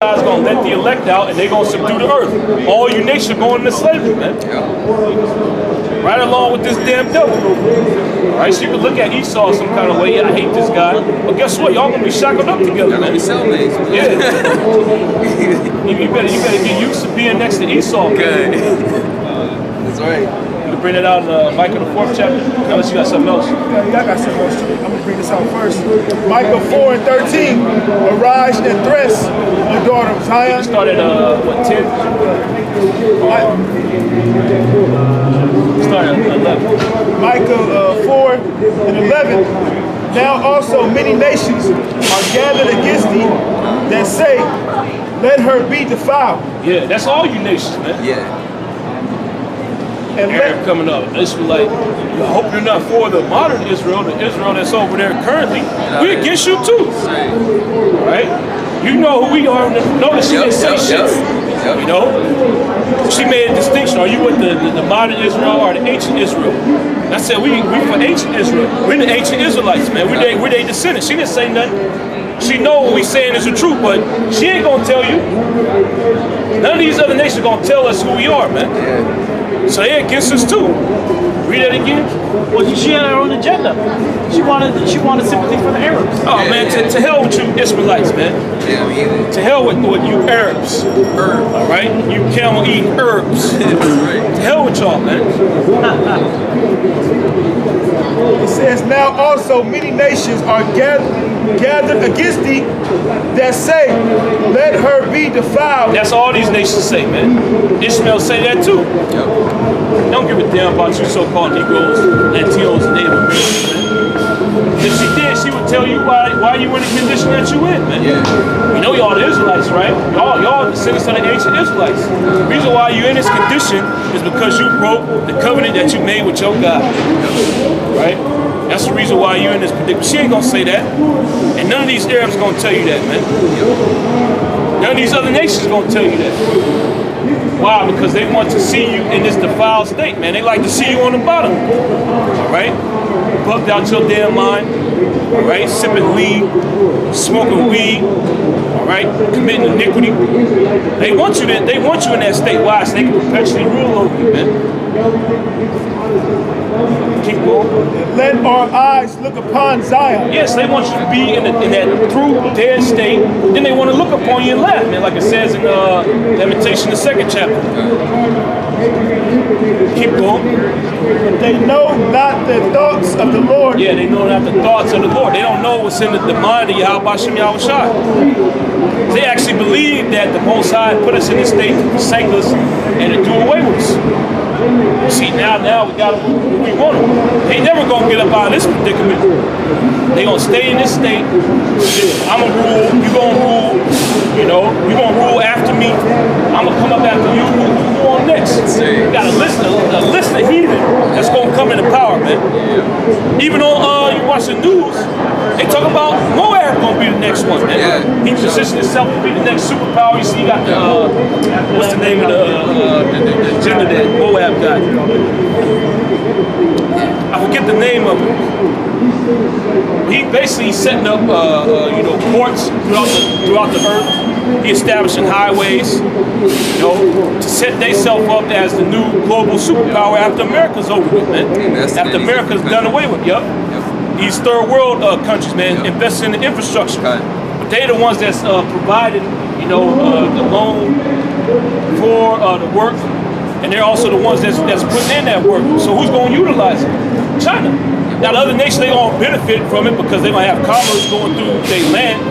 God's gonna let the elect out and they're gonna subdue the earth. All you nations are going into slavery, man. Right along with this damn devil. Right? So you can look at Esau some kind of way, yeah, I hate this guy. But guess what? Y'all gonna be shackled up together, man. Yeah. you better get used to being next to Esau. Okay. That's right. You can bring it out in Micah the 4th chapter. Unless you got something else. Yeah, I got something else. I'm going to bring this out first. Micah 4:13. Arise and thresh, O daughter of Zion. Start at, what, 10? Start at 11. Micah 4 and 11. Now also many nations are gathered against thee that say, let her be defiled. Yeah, that's all you nations, man. Yeah. And Arab coming up, Israelite. I hope you're not for the modern Israel, the Israel that's over there currently. We're against you too. Right? You know who we are. Notice she didn't say shit. You know? She made a distinction. Are you with the modern Israel or the ancient Israel? And I said, we for ancient Israel. We're the ancient Israelites, man. We're their descendants. She didn't say nothing. She know what we saying is the truth, but she ain't gonna tell you. None of these other nations gonna tell us who we are, man. So they're against us too. Read that again. Well, she had her own agenda. She wanted sympathy for the Arabs. Oh man, to hell with you Israelites, man. To hell with you Arabs. All right, you camel eating herbs. To hell with y'all, man. It says, now also many nations are gathered against thee that say, let her be defiled. That's all these nations say, man. Ishmael say that too. Don't give a damn about you so-called Negroes, Latinos, and Native Americans, man. If she did, she would tell you why you in the condition that you in, man. You know y'all the Israelites, right? Y'all descendants of the ancient Israelites. The reason why you're in this condition is because you broke the covenant that you made with your God. Right? That's the reason why you're in this predicament. She ain't gonna say that. And none of these Arabs are gonna tell you that, man. None of these other nations are gonna tell you that. Why? Because they want to see you in this defiled state, man. They like to see you on the bottom. All right? Bugged out your damn mind. All right? Sipping weed, smoking weed. All right? Committing iniquity. They want you in that state. Why? So they can perpetually rule over you, man. Keep going. Let our eyes look upon Zion. Yes, they want you to be in that through dead state. Then they want to look upon you and laugh, man, like it says in Lamentation, the 2nd chapter. Keep going. They know not the thoughts of the Lord. Yeah, they know not the thoughts of the Lord. They don't know what's in the mind of Yahweh Shem Yahushua. They actually believe that the Most High put us in this state to forsake us and to do away with us. See, now we got what we want them. They never gonna get up out of this predicament. They gonna stay in this state. I'm gonna rule, you gonna rule, you know, you gonna rule after me. I'm gonna come up after you. Who on next? You got a list of heathen that's gonna come into power, man. Even on you watch the news, they talk about Moab gonna be the next one, man. He positioned himself to be the next superpower. You see, you got the what's the name of the agenda that Moab got? I forget the name of it. He basically setting up, you know, ports throughout the earth. He establishing highways, you know, to set themselves up as the new global superpower after America's over with, man. After America's done away with, These third world countries, man, invest in the infrastructure. But they're the ones that's providing, you know, the loan for the work. And they're also the ones that's putting in that work. So who's going to utilize it? China. Now the other nations, they're going to benefit from it because they're going to have commerce going through their land.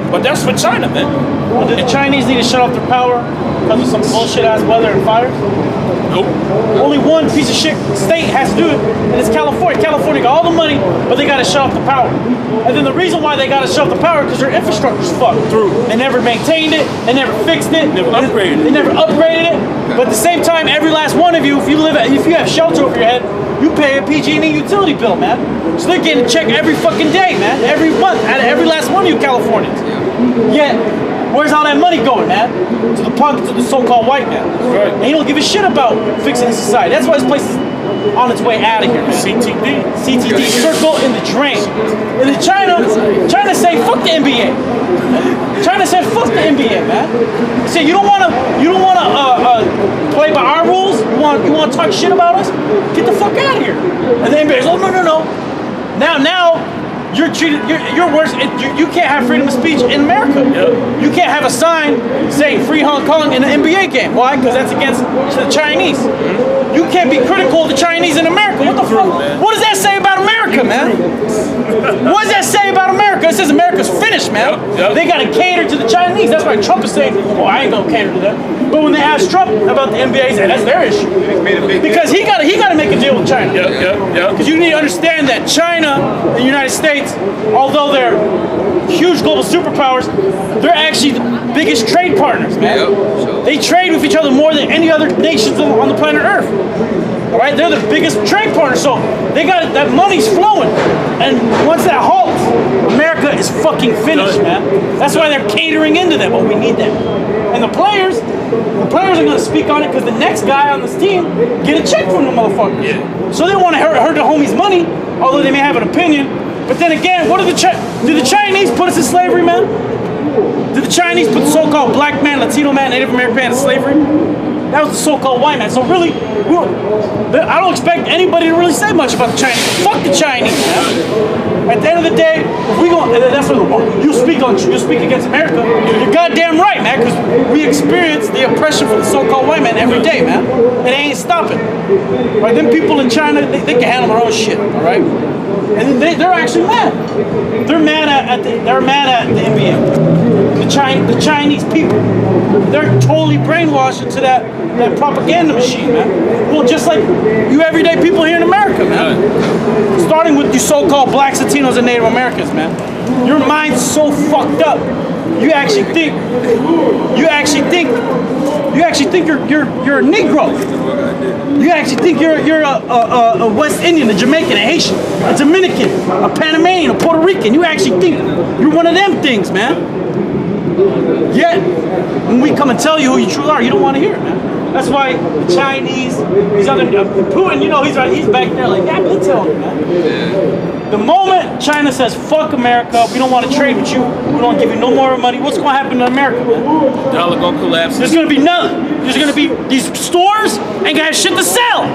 But that's for China, man. Well, did the Chinese need to shut off their power because of some bullshit ass weather and fire? Nope. Only one piece of shit state has to do it, and it's California. California got all the money, but they got to shut off the power. And then the reason why they got to shut off the power is because their infrastructure's fucked. True. They never maintained it. They never fixed it. Never upgraded it. They never upgraded it. But at the same time, every last one of you, if you have shelter over your head, you pay a PG&E utility bill, man. So they're getting a check every fucking day, man. Every month, out of every last one of you Californians. Yet, where's all that money going, man? To the punk, to the so-called white man. Right. And he don't give a shit about fixing the society. That's why this place is on its way out of here. CTD. CTD, circle in the drain. And then China say fuck the NBA. China said fuck the NBA, man. They said you don't wanna play by our rules. You wanna talk shit about us? Get the fuck out of here. And the NBA's oh no. Now you're treated. You're worse. You can't have freedom of speech in America. Yep. You can't have a sign saying "Free Hong Kong" in an NBA game. Why? Because that's against the Chinese. You can't be critical of the Chinese in America. What the fuck? Man. What does that say about America, man? What does that say about America? It says America's finished, man. Yep. They got to cater to the Chinese. That's why Trump is saying, "Oh, I ain't gonna cater to them." But when they asked Trump about the NBA, he said that's their issue because he got to make a deal with China. Yep. Because you need to understand that China and the United States, although they're huge global superpowers, they're actually the biggest trade partners, man. Yep, sure. They trade with each other more than any other nations on the planet Earth. All right, they're the biggest trade partners, so they got that money's flowing. And once that halts, America is fucking finished, man. That's why they're catering into them. But we need them. And the players are going to speak on it because the next guy on this team get a check from the motherfuckers. Yeah. So they want to hurt the homies' money, although they may have an opinion. But then again, what do the Chinese put us in slavery, man? Did the Chinese put the so-called black man, Latino man, Native American man in slavery? That was the so-called white man. So really, I don't expect anybody to really say much about the Chinese. Fuck the Chinese, man. At the end of the day, if we go, that's what you speak against America. You're goddamn right, man, because we experience the oppression from the so-called white man every day, man, and they ain't stopping. Right? Them people in China, they can handle their own shit, all right? And they're actually mad. They're mad at the NBA. The Chinese people. They're totally brainwashed into that propaganda machine, man. Well, just like you everyday people here in America, man. Starting with you so-called blacks, Latinos, and Native Americans, man. Your mind's so fucked up. You actually think you're a Negro. You actually think you're a West Indian, a Jamaican, a Haitian, a Dominican, a Panamanian, a Puerto Rican. You actually think you're one of them things, man. Yet, when we come and tell you who you truly are, you don't want to hear it, man. That's why the Chinese, these other Putin, he's back there like, yeah, been telling you, man. The moment China says, fuck America, we don't want to trade with you, we don't give you no more money, what's going to happen to America, man? Dollar gonna collapse. There's going to be nothing. There's going to be, these stores ain't going to have shit to sell.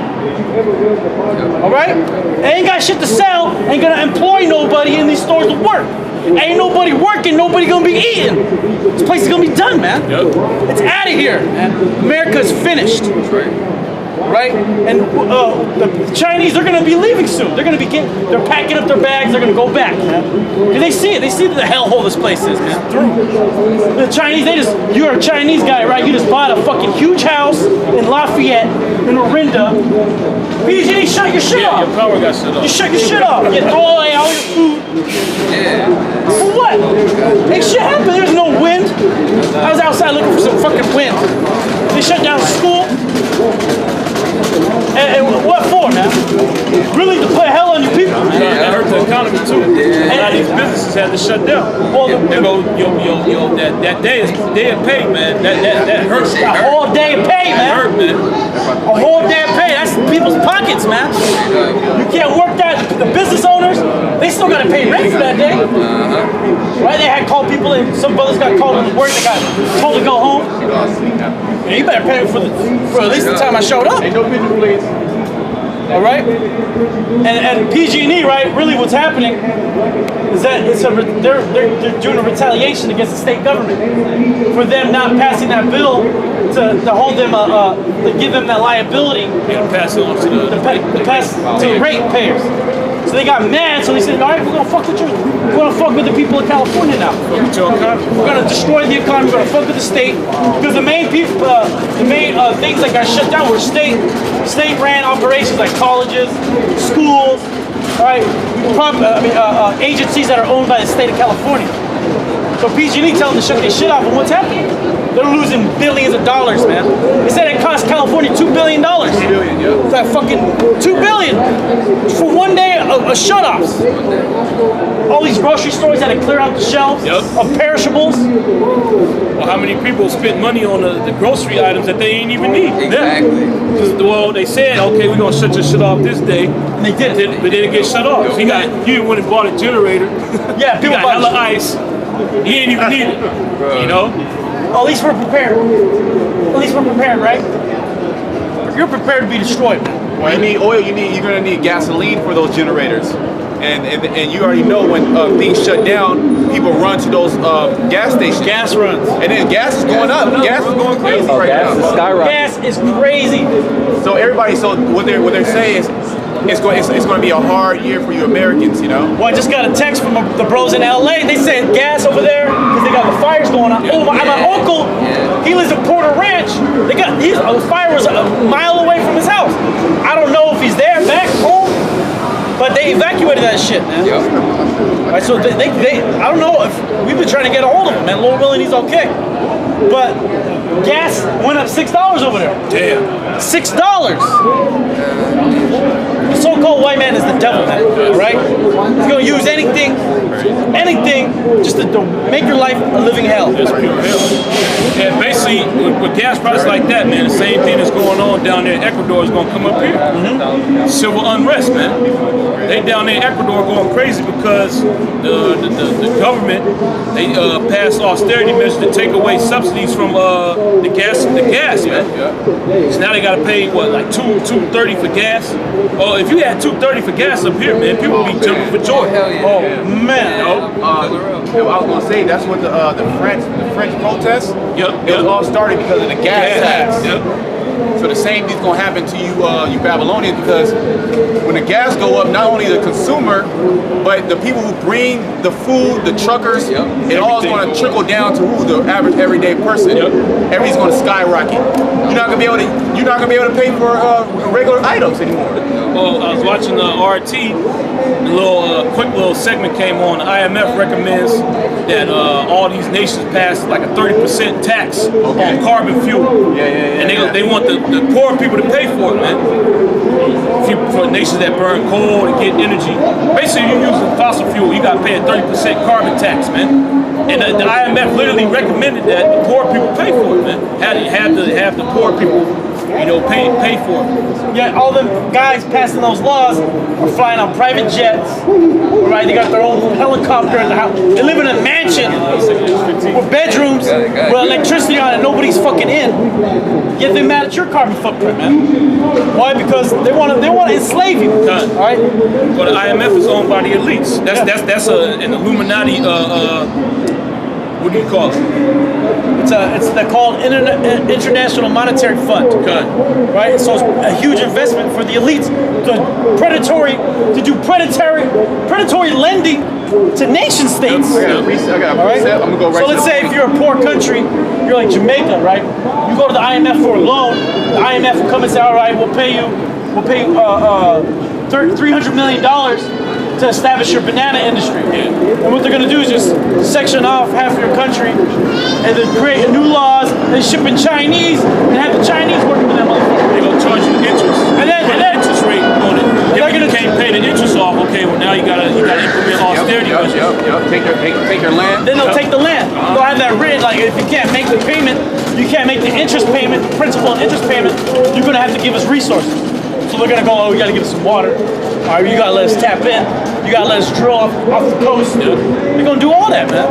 All right? They ain't got shit to sell, ain't going to employ nobody in these stores to work. Ain't nobody working, nobody gonna be eating. This place is gonna be done, man. Yep. It's out of here, man. America's finished. Right? And the Chinese, they're gonna be leaving soon. They're packing up their bags, they're gonna go back, man. Because they see it. They see the hellhole this place is, man. The Chinese, you're a Chinese guy, right? You just bought a fucking huge house in Lafayette, in Orinda. PG, shut your shit off. Your power got shut off. You shut your shit off. You throw away all your food. Yeah. For what? Ain't shit happened. There's no wind. I was outside looking for some fucking wind. They shut down school. And what for, man? Really to put hell on your people, man. That hurt the economy too. A lot of these businesses had to shut down. Well, They go, that day of pay, man. That hurts. a whole day of pay, That man. hurt, man. A whole day of pay. That's people's pockets, man. You can't work that. The business owners, they still got to pay rent for that day. Right? They had called people in. Some brothers got called into work. They got told to go home. Yeah, you better pay for at least the time I showed up. Ain't no picture, please. All right, and PG&E, right? Really, what's happening is that they're doing a retaliation against the state government for them not passing that bill to hold them to give them that liability Yeah, pass it on to to pass to the ratepayers. So they got mad. So they said, all right, we're gonna fuck with you. We're gonna fuck with the people of California now. With your economy. We're gonna destroy the economy. We're gonna fuck with the state because the main people, things that got shut down were state-ran operations like colleges, schools, all right, agencies that are owned by the state of California. So PG&E telling them to shut their shit off. And what's happening? they're losing billions of dollars, man. They said it cost California $2 billion. $2 billion, yeah. That fucking $2 billion for one day of shut-offs. All these grocery stores had to clear out the shelves of perishables. Well, how many people spent money on the grocery items that they ain't even need? Exactly. Well, they said, okay, we're gonna shut your shit off this day, And they did. but they didn't get shut off. You went and bought a generator. Yeah, You people got bought hella ice. You ain't even need it. You know? At least we're prepared. At least we're prepared, right? You're prepared to be destroyed, man. When you need oil, you're gonna need gasoline for those generators, and you already know when things shut down, people run to those gas stations. Gas runs. And then gas is going up. Gas is going crazy right Gas is now. skyrocketing. Gas is crazy. So what they're saying is it's going to be a hard year for you Americans, you know. Well, I just got a text from the bros in LA. They said gas over there because they got the fires going on. Oh, my uncle, he lives in Porter Ranch. The fire was a mile away from his house. I don't know if he's there, back home, but they evacuated that shit, man. Yep. Right, so they I don't know if we've been trying to get a hold of him, man. Lord willing, he's okay. But gas went up $6 over there. Damn. $6. The so-called white man is the devil, man. Right? He's gonna use anything, just to make your life a living hell. It's pure hell. And basically, with gas prices like that, man, the same thing that's going on down there in Ecuador is going to come up here. Civil unrest, man. They down there in Ecuador going crazy because the government, they passed austerity measures to take away subsidies from the gas, man. So now they got to pay, what, like $2.30 for gas? Well, if you had $2.30 for gas up here, man, people would be jumping for joy. Hell yeah. Oh, man. I was gonna say that's what the French protests. It was all started because of the gas tax. So the same thing's gonna happen to you, you Babylonians, because when the gas go up, not only the consumer, but the people who bring the food, the truckers, it all is gonna trickle down to who? The average everyday person. Everything's gonna skyrocket. You're not gonna be able to pay for regular items anymore. Well, I was watching the RT. A quick little segment came on. The IMF recommends that all these nations pass like a 30% tax on carbon fuel. And they want the poor people to pay for it, man. For nations that burn coal and get energy, basically you're using fossil fuel, you got to pay a 30% carbon tax, man. And the IMF literally recommended that the poor people pay for it, man. Have the poor people, pay for it. Yeah, all the guys passing those laws are flying on private jets, right? They got their own helicopter in the house. They live in a mansion with bedrooms with electricity on it. Nobody's fucking in. Yet they're mad at your carbon footprint, man. Why? Because they want to enslave you. All right. Well, the IMF is owned by the elites. That's an Illuminati. What do you call it? They're called International Monetary Fund. Right? So it's a huge investment for the elites to do predatory lending to nation states. I got a precept. I'm gonna go right. So let's say if you're a poor country, you're like Jamaica, right? You go to the IMF for a loan. The IMF will come and say, all right, we'll pay you $300 million to establish your banana industry. And what they're going to do is just section off half your country and then create new laws and ship in Chinese and have the Chinese working for that motherfucker. They're going to charge you interest. And then interest rate on it. If you can't pay the interest off, okay, well now you gotta implement austerity measures. Take your land. Then they'll take the land. They'll have that written, like if you can't make the payment, you can't make the interest payment, principal and interest payment, you're going to have to give us resources. So they're going to go, oh, you got to give us some water. All right, you got to let us tap in. You got to let us drill off the coast. They're going to do all that, man.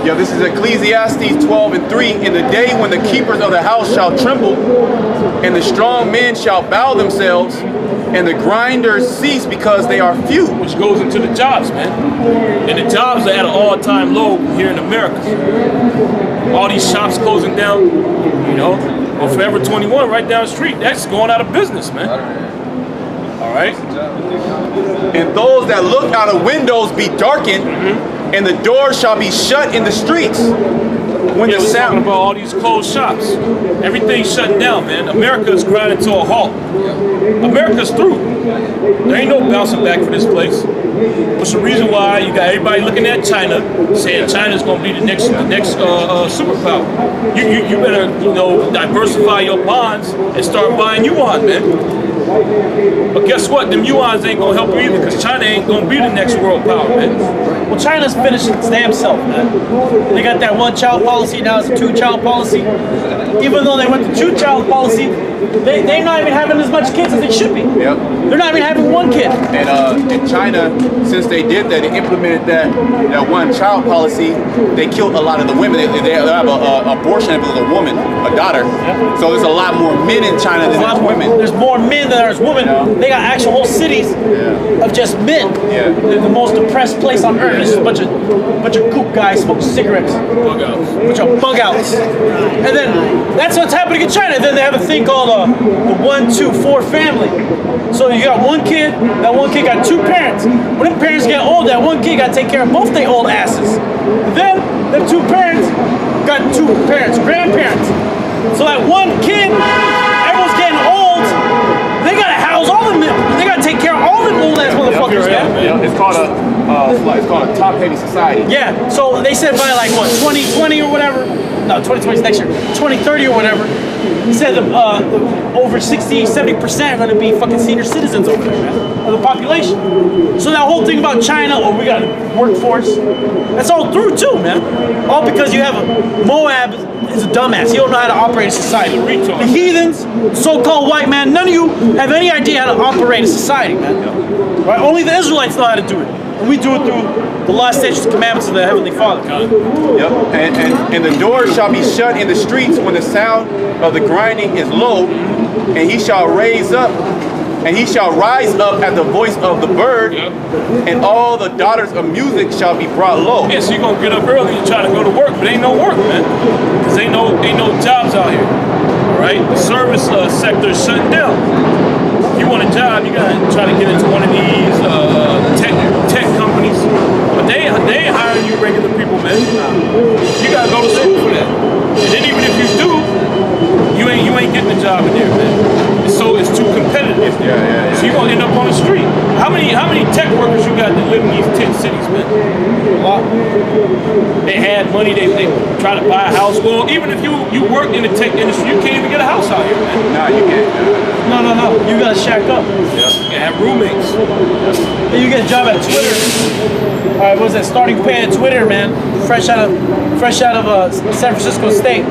Yo, this is Ecclesiastes 12:3. In the day when the keepers of the house shall tremble, and the strong men shall bow themselves, and the grinders cease because they are few. Which goes into the jobs, man. And the jobs are at an all-time low here in America. All these shops closing down, Well, Forever 21 right down the street, that's going out of business, man. All right? And those that look out of windows be darkened, and the doors shall be shut in the streets. when Yeah, the we're talking sound, about all these closed shops. Everything's shutting down, man. America's grinding to a halt. America's through. There ain't no bouncing back for this place. What's the reason why you got everybody looking at China, saying China's gonna be the next superpower? You better diversify your bonds and start buying yuan, man. But guess what? Them yuans ain't gonna help you either, because China ain't gonna be the next world power, man. Well, China's finishing its damn self, man. They got that one-child policy, now it's a two-child policy. Even though they went to two-child policy, they're not even having as much kids as they should be. Yep. They're not even having one kid. And in China, since they did that, they implemented that one-child policy. They killed a lot of the women. They have an abortion if it was a woman, a daughter. So there's a lot more men in China than there's women. There's more men than there's women. They got actual whole cities of just men. Yeah. They're the most depressed place on earth. It's just a bunch of kook guys smoking cigarettes. Bug outs. Bunch of bug outs. And then that's what's happening in China. Then they have a thing called the 1, 2, 4 family. So you got one kid, that one kid got 2 parents. When the parents get old, that one kid got to take care of both their old asses. Then the 2 parents got 2 parents, grandparents. So that one kid, everyone's getting old. They gotta house all them. They gotta take care of all them old ass motherfuckers, man. It's called a top-heavy society. Yeah. So they said by like what 2020 or whatever. No, 2020 is next year. 2030 or whatever. He said over 60-70% are going to be fucking senior citizens over there, man, of the population. So that whole thing about China, we got a workforce, that's all through too, man. All because you have Moab is a dumbass. He don't know how to operate a society. The heathens, so-called white man, none of you have any idea how to operate a society, man. Right? Only the Israelites know how to do it. And we do it through the law, statutes, and commandments of the Heavenly Father. Yep. And the doors shall be shut in the streets when the sound of the grinding is low, and he shall rise up at the voice of the bird, and all the daughters of music shall be brought low. Yeah, so you're gonna get up early and try to go to work, but ain't no work, man. Cause ain't no jobs out here. All right, the service sector is shutting down. If you want a job, you gotta try to get into one of these tech companies, but they ain't hiring you regular people, man. You gotta go to school for that. And then even if you do, you ain't getting a job in there, man. So it's too competitive. Yeah. So you're gonna end up on the street. How many tech workers you got that live in these 10 cities, man? A lot. They had money, they try to buy a house. Well, even if you work in the tech industry, you can't even get a house out here, man. Nah, you can't. No. You gotta shack up. You have roommates. You get a job at Twitter. All right, what was that? Starting pay at Twitter, man. Fresh out of San Francisco State.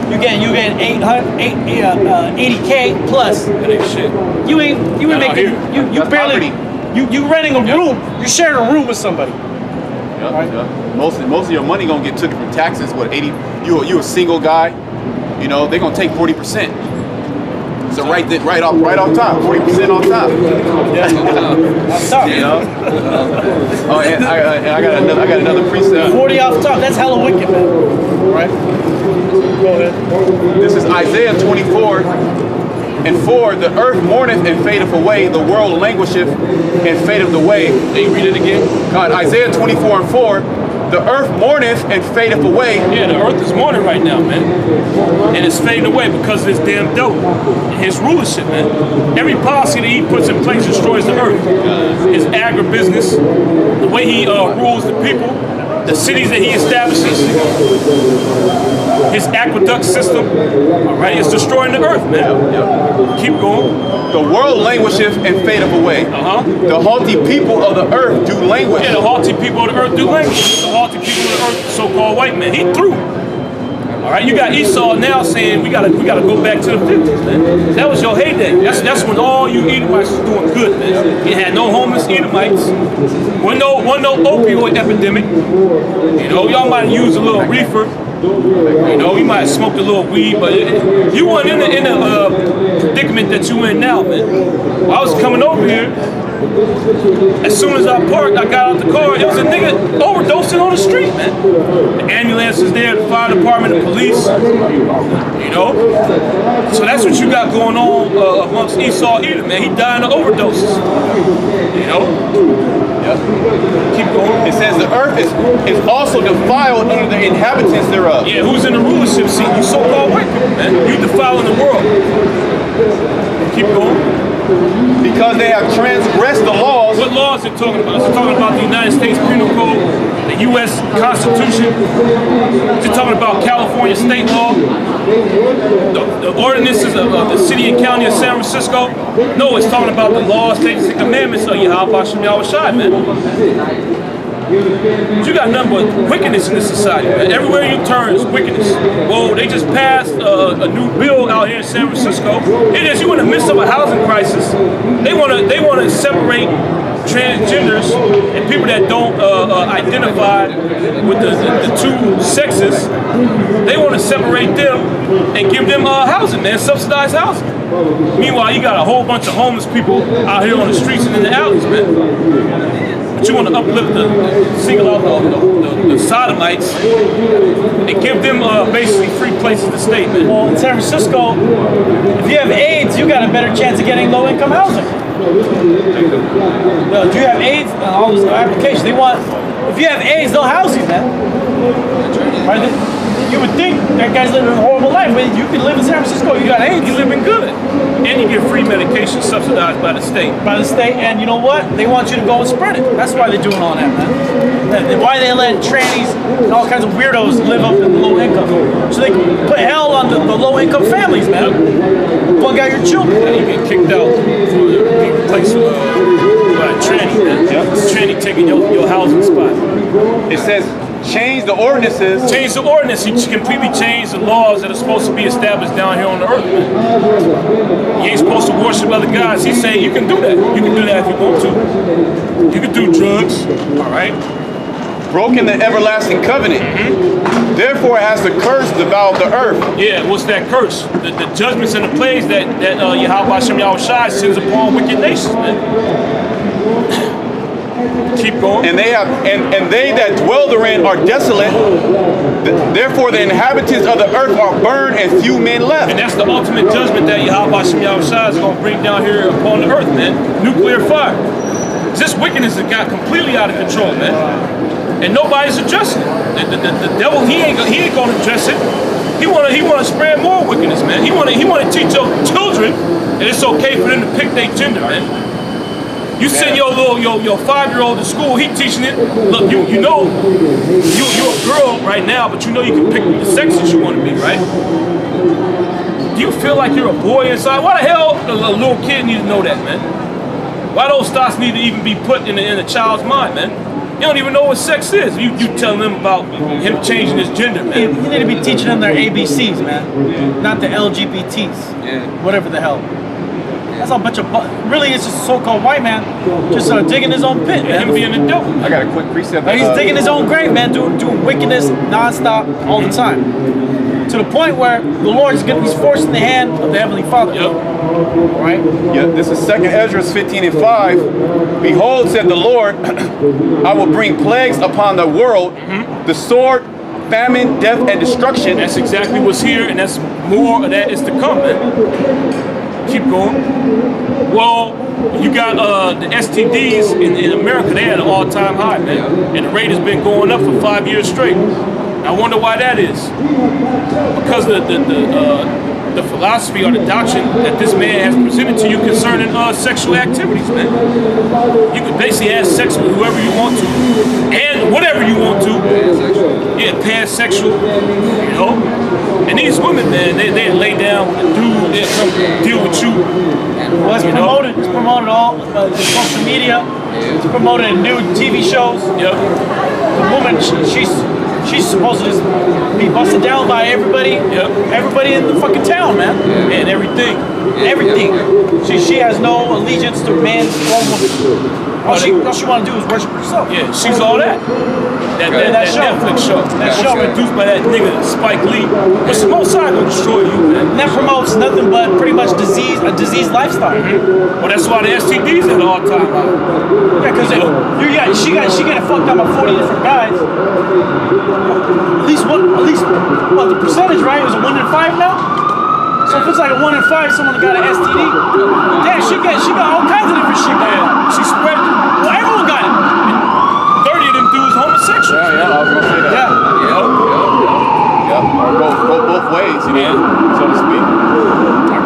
You get 80K plus. That ain't shit. You ain't making. You That's barely. poverty. You renting a room. You're sharing a room with somebody. Yep. Most of your money gonna get taken from taxes. What 80? You a single guy? You know they're gonna take 40%. So right off top, 40% on top. Off top. You know. Oh, and I got another precept. 40 off top. That's hella wicked, man. Right. Go ahead. This is Isaiah 24:4. The earth mourneth and fadeth away. The world languisheth and fadeth away. Hey, read it again. God, Isaiah 24:4. The earth mourneth and fadeth away. Yeah, the earth is mourning right now, man. And it's fading away because of this damn dope. His rulership, man. Every policy that he puts in place destroys the earth. His agribusiness, the way he rules the people, the cities that he establishes, his aqueduct system, all right, it's destroying the earth, man. Keep going. The world languisheth and fadeth away. The haughty people of the earth do languish. Yeah, the haughty people of the earth do languish. The haughty people of the earth, so-called white man, he threw. All right, you got Esau now saying we gotta go back to the 50s, man. That was your heyday. That's when all you Edomites was doing good, man. You had no homeless Edomites. Wasn't no opioid epidemic. You know, y'all might use a little reefer. You know, you might have smoked a little weed, but you weren't in the predicament that you in now, man. When I was coming over here, as soon as I parked, I got out the car, it was a nigga overdosing on the street, man. The ambulance is there, the fire department, the police, you know. So that's what you got going on amongst Esau Edom, man. He dying of overdoses, you know. Keep going. It says the earth is also defiled under the inhabitants thereof. Yeah, who's in the rulership seat? You so-called white people, man. You defiling the world. Keep going. Because they have transgressed the laws. What laws are it talking about? Is it talking about the United States Penal Code, the U.S. Constitution? Is it talking about California state law? The ordinances of the city and county of San Francisco? No, it's talking about the laws, statutes, and commandments of Yahweh Hashem Yahweh Shai, man. But you got nothing but wickedness in this society, man. Everywhere you turn is wickedness. Well, they just passed a new bill out here in San Francisco. It is, you in the midst of a housing crisis. They want to separate transgenders and people that don't identify with the two sexes. They want to separate them and give them housing, man, subsidized housing. Meanwhile, you got a whole bunch of homeless people out here on the streets and in the alleys, man. But you want to uplift single out the sodomites and give them basically free places to stay, man. Well, in San Francisco, if you have AIDS, you got a better chance of getting low-income housing. No, do you have AIDS? All those applications, they want. If you have AIDS, they'll house you, man. Right? You would think that guy's living a horrible life, but you can live in San Francisco, you got AIDS, you're living good. And you get free medication subsidized by the state. By the state, and you know what? They want you to go and spread it. That's why they're doing all that, man. Why they let trannies and all kinds of weirdos live up in low income. So they can put hell on the low income families, man. Plug out your children. And you get kicked out for being replaced by a tranny, man. Tranny taking your housing spot. It says, change the ordinances. Change the ordinance. You completely change the laws that are supposed to be established down here on the earth, man. You ain't supposed to worship other gods. He's saying you can do that. You can do that if you want to. You can do drugs, all right? Broken the everlasting covenant. Therefore, it has the curse devoured the earth. Yeah, what's that curse? The judgments and the plagues that Yahweh Hashem Yahweh Shai sends upon wicked nations, man. Keep going. And they have, and they that dwell therein are desolate. Therefore, the inhabitants of the earth are burned, and few men left. And that's the ultimate judgment that Yahweh Hashem Yahweh Shai is going to bring down here upon the earth, man. Nuclear fire. This wickedness has got completely out of control, man. And nobody's addressing it. The devil, he ain't going to address it. He want to spread more wickedness, man. He want to teach your children that it's okay for them to pick their gender, man. You send your 5-year-old to school, he teaching it. Look, you know you're a girl right now, but you know you can pick the sex that you want to be, right? Do you feel like you're a boy inside? Why the hell a little kid need to know that, man? Why those thoughts need to even be put in a child's mind, man? You don't even know what sex is. You telling them about him changing his gender, man. You need to be teaching them their ABCs, man. Not the LGBTs. Whatever the hell. That's a bunch of really, it's just a so-called white man just digging his own pit, man. Him being a devil. I got a quick precept. He's digging his own grave, man, doing wickedness nonstop all the time. To the point where the Lord is he's forcing the hand of the Heavenly Father. Yep. Right? Yeah, this is 2nd Ezra 15:5. Behold, said the Lord, I will bring plagues upon the world, the sword, famine, death, and destruction. That's exactly what's here, and that's more of that is to come, man. Keep going. Well, you got the STDs in America. They had an all-time high, man, and the rate has been going up for 5 years straight. I wonder why that is. Because the philosophy or the doctrine that this man has presented to you concerning sexual activities, man. You can basically have sex with whoever you want to and whatever you want to. Yeah, pansexual, you know. And these women, man, they lay down with a dude, they come deal with you. Well, it's promoted. It's promoted all the social media. It's promoted in new TV shows. Yep. The woman, she's supposed to just be busted down by everybody. Yep. Everybody in the fucking town, man. And everything. Everything. She has no allegiance to man or woman. All she want to do is worship herself. Yeah, she's all that. That show. Netflix show. That show produced by that nigga Spike Lee. But the Most High gonna destroy you, man. And that promotes nothing but pretty much a diseased lifestyle. Well, that's why the STDs at all time high. Yeah, because she got fucked up by 40 different guys. At least what the percentage, right? Is it 1 in 5 now? So if it's like a 1 in 5, someone got an STD. Damn, she got all kinds of different shit going on. She spread it. Well, everyone got it. homosexuals. Yeah, I was gonna say that. Yeah. Or go both ways, you know, so to speak.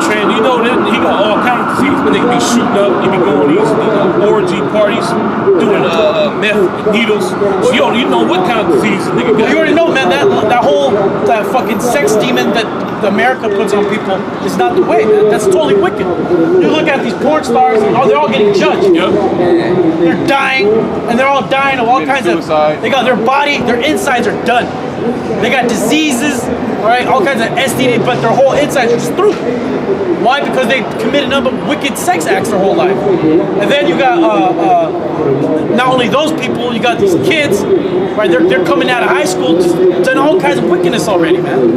Trans, you know that he got all kinds of diseases, but they be shooting up, he be going to these orgy parties, doing meth with needles. So you know what kind of disease the nigga got. You already know, man, that fucking sex demon that America puts on people is not the way, man. That's totally wicked. You look at these porn stars, they're all getting judged. Yep. They're dying, and they're all dying of all kinds suicide. of. They got their body, their insides are done. They got diseases, all right, all kinds of STD, but their whole insides are just through. Why? Because they committed a number of wicked sex acts their whole life. And then you got not only those people, you got these kids, right? They're coming out of high school, just done all kinds of wickedness already, man.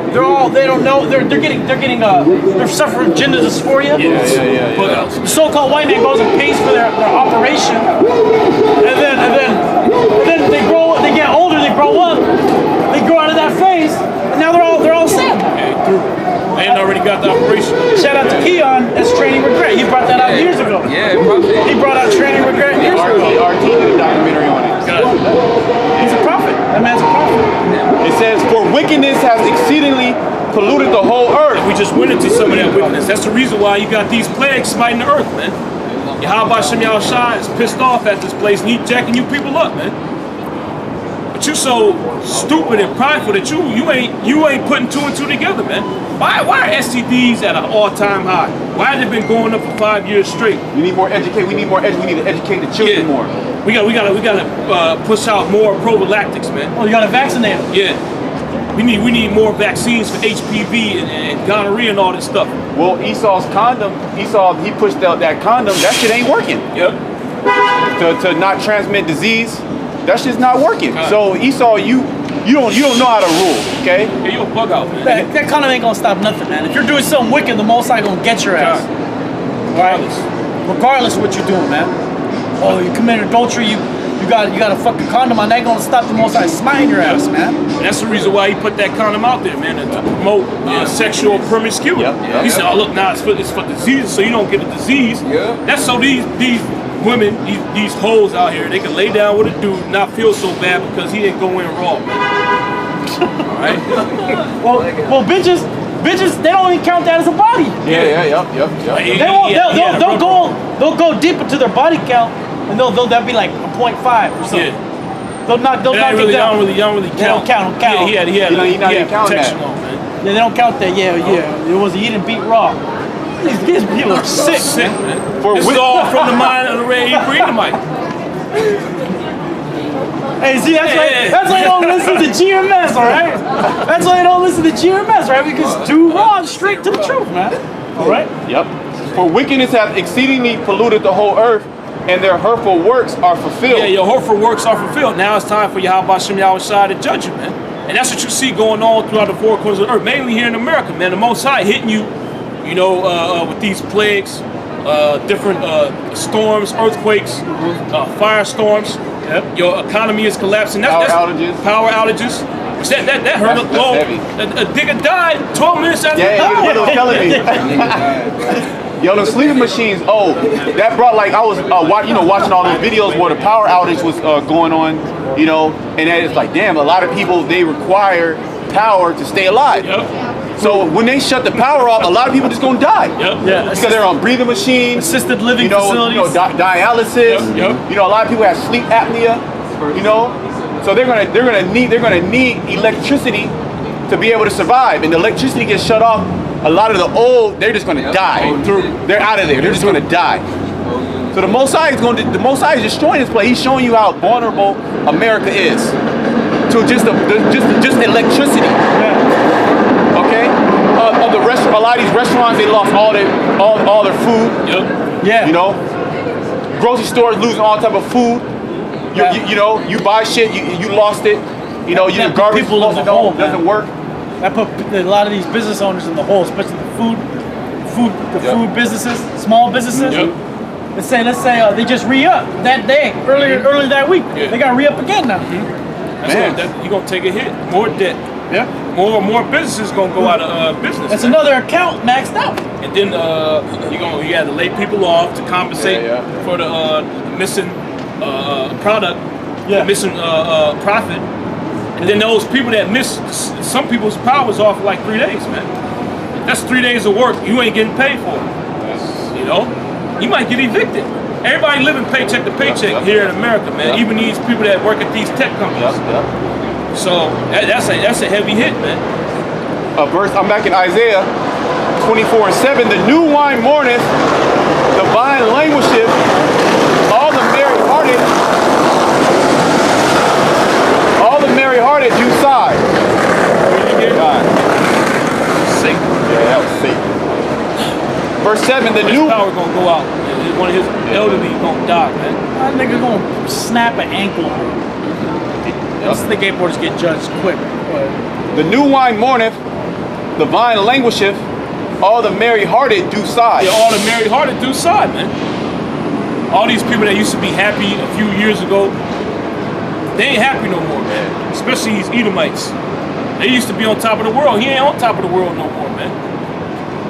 They don't know. They're suffering gender dysphoria. Yeah. But the so-called white man goes and pays for their operation, and then they grow. They get older. They grow up. They grow out of that phase, and now they're all sick. They already got the operation. Shout out to Keon. That's Training Regret. He brought that out years ago. Yeah, probably. He brought out Training Regret years ago. RT did a documentary on it. He's a prophet. That man's a prophet. It says, for wickedness has exceedingly polluted the whole earth. We just went into some of that wickedness. That's the reason why you got these plagues smiting the earth, man. Yahweh Shem Yahushua is pissed off at this place and he jacking you people up, man. But you so stupid and prideful that you ain't putting two and two together, man. Why are STDs at an all-time high? Why have they been going up for 5 years straight? We need more educate. We need more we need to educate the children more. We gotta push out more prophylactics, man. Oh, you gotta vaccinate them. Yeah. We need more vaccines for HPV and gonorrhea and all this stuff. Well, Esau's condom, he pushed out that condom. That shit ain't working. Yep. To not transmit disease, that shit's not working. So Esau, you don't know how to rule, okay? Yeah, you a bug out, man. That condom ain't gonna stop nothing, man. If you're doing something wicked, the Most High gonna get your ass. Regardless of what you're doing, man. Oh, you committed adultery, you got a fucking condom on, that ain't gonna stop the Most High smiting your ass, man. And that's the reason why he put that condom out there, man, to promote sexual promiscuity. He said, "Oh, look, now it's for diseases, so you don't get a disease." That's so these women, these hoes out here, they can lay down with a dude and not feel so bad because he didn't go in raw, man. All right. Well, bitches, they don't even count that as a body. They'll go deep into their body count, and that'll be like a 0.5 or something. Yeah. They'll knock it down. They don't really count. They don't count. Yeah, he had protection on, man. Yeah, they don't count that. Yeah. He didn't beat raw. These people are sick, man. This is all from the mind of the Red Hebrew Edomite. Hey, see, that's why you don't listen to GMS, all right? That's why you don't listen to GMS, right? Because too raw and straight to the truth, man. All right? Yep. For wickedness hath exceedingly polluted the whole earth, and their hurtful works are fulfilled. Yeah, your hurtful works are fulfilled. Now it's time for Yahweh Shem Yahushua to judge you, man. And that's what you see going on throughout the four corners of the earth, mainly here in America, man. The Most High hitting you, with these plagues, different storms, earthquakes, firestorms. Yep. Your economy is collapsing. Power outages. That hurt a blow. A digger died 12 minutes after he was telling me. Yo, the sleeping machines, that brought, like, I was watching all those videos where the power outage was going on, and then it's like, damn, a lot of people, they require power to stay alive. Yep. So when they shut the power off, a lot of people just gonna die. Yep. Yeah. Because they're on breathing machines, assisted living facilities, dialysis. Yep. A lot of people have sleep apnea. So they're gonna need electricity to be able to survive. And the electricity gets shut off. A lot of the old, they're just gonna die. They're out of there. They're just gonna die. So the Most High is destroying this place. He's showing you how vulnerable America is to just electricity. Okay. Of the restaurant, a lot of these restaurants, they lost all their food. Yep. Yeah. Grocery stores losing all type of food. You buy shit, you lost it. Your garbage doesn't work. That put a lot of these business owners in the hole, especially the food businesses, small businesses. Yep. Let's say they just re-up that day, earlier that week. Yeah. They got re-up again now. You're gonna take a hit. More debt. Yeah. More businesses gonna go out of business. That's another account maxed out. And then you got to lay people off to compensate for the missing product. the missing profit. And then those people that miss, some people's power's off for like 3 days, man. That's 3 days of work you ain't getting paid for. You know, you might get evicted. Everybody living paycheck to paycheck here in America, man. Even these people that work at these tech companies. So that's a heavy hit, man. A verse. I'm back in Isaiah 24:7. The new wine mourneth, the vine languisheth, all the merry-hearted do sigh. God. Satan. Yeah, that was Satan. Verse 7, the His new power gonna go out. One of his elderly gonna die, man. That nigga gonna snap an ankle. That's the skateboarders get judged quick. The new wine mourneth, the vine languisheth, all the merry-hearted do sigh. Yeah, all the married-hearted do sigh, man. All these people that used to be happy a few years ago, they ain't happy no more, man. Especially these Edomites. They used to be on top of the world. He ain't on top of the world no more, man.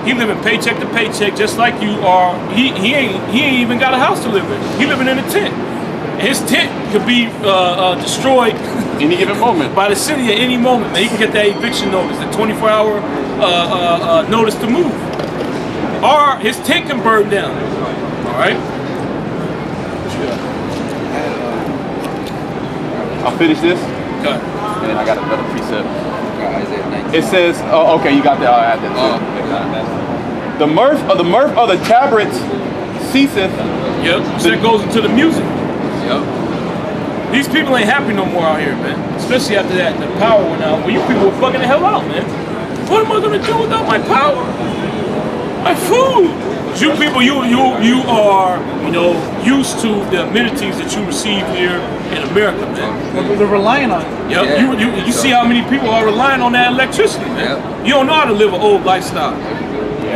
He living paycheck to paycheck just like you are. He ain't even got a house to live in. He living in a tent. And his tent could be destroyed Any given moment. by the city at any moment, man. He can get that eviction notice, the 24-hour notice to move. Or his tent can burn down. All right? I'll finish this, Okay. and then I got another precept. It says, oh, okay, you got that. I'll add that too. The mirth of the tabrets ceaseth. Yep. So that goes into the music. Yep. These people ain't happy no more out here, man. Especially after that, the power went out. Well, you people were bugging the hell out, man. What am I gonna do without my power? My food. You people, you are, used to the amenities that you receive here in America, man. They're relying on it. Yep. Yeah. You see how many people are relying on that electricity, man. Yep. You don't know how to live an old lifestyle.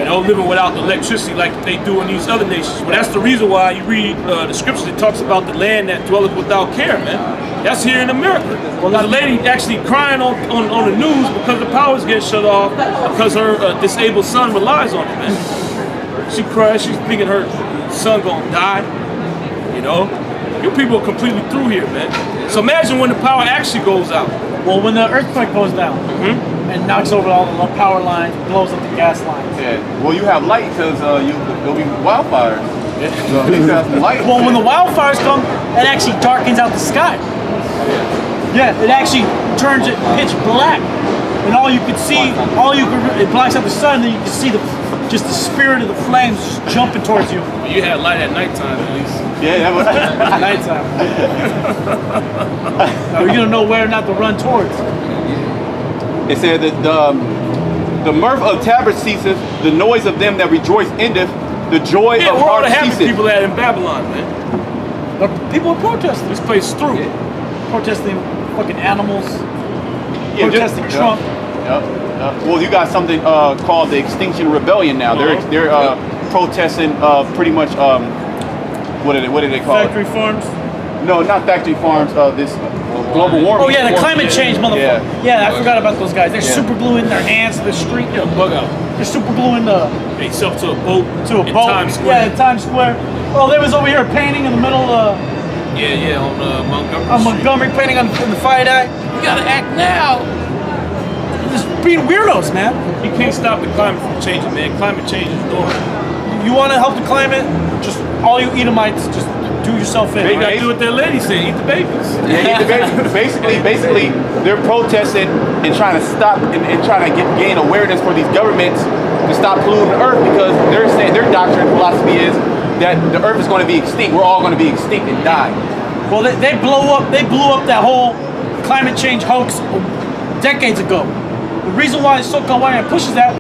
Living without electricity like they do in these other nations. But that's the reason why you read the scriptures. It talks about the land that dwelleth without care, man. That's here in America. Well, there's a lady actually crying on the news because the power's getting shut off because her disabled son relies on it, man. She cries. She's thinking her son gonna die. You people are completely through here, man. So imagine when the power actually goes out. Well, when the earthquake goes down and knocks over all the power lines, blows up the gas lines. Yeah. Well, you have light because there'll be wildfires. So at least have some light. Well, when the wildfires come, it actually darkens out the sky. Yeah, it actually turns it pitch black, and all you can see, it blacks out the sun, and you can see just the spirit of the flames just jumping towards you. Well, you had light at nighttime at least. Yeah, that was. Nighttime. Now you're gonna know where not to run towards. It said that the mirth of tabrets ceaseth, the noise of them that rejoice endeth, the joy Yeah, of where all heart the happy ceaseth. people at in Babylon, man? But people are protesting. This place is through. Protesting fucking animals. Yeah, protesting Trump. Well, you got something called the Extinction Rebellion now. They're protesting pretty much what did they call Factory it? farms. No, not factory farms. This global warming. Oh yeah, the climate change motherfucker. Yeah, I forgot about those guys. They're Yeah. super gluing their hands to the street. Yeah, bug out. They're super gluing the They self to a boat. to a in boat. Times Square. Yeah, in Times Square. Oh, they was over here painting in the middle of Yeah, on Montgomery. Montgomery, painting on the fire die. We gotta act now. Just being weirdos, man. You can't stop the climate from changing, man. Climate change is normal. You want to help the climate? Just all you Edomites, just do yourself in. They gotta right? do what that lady said, eat the babies. Yeah, basically, they're protesting and trying to stop and trying to gain awareness for these governments to stop polluting the earth because they're saying their doctrine and philosophy is that the earth is going to be extinct. We're all going to be extinct and die. Well, they blew up that whole climate change hoax decades ago. The reason why SoCal Wire pushes that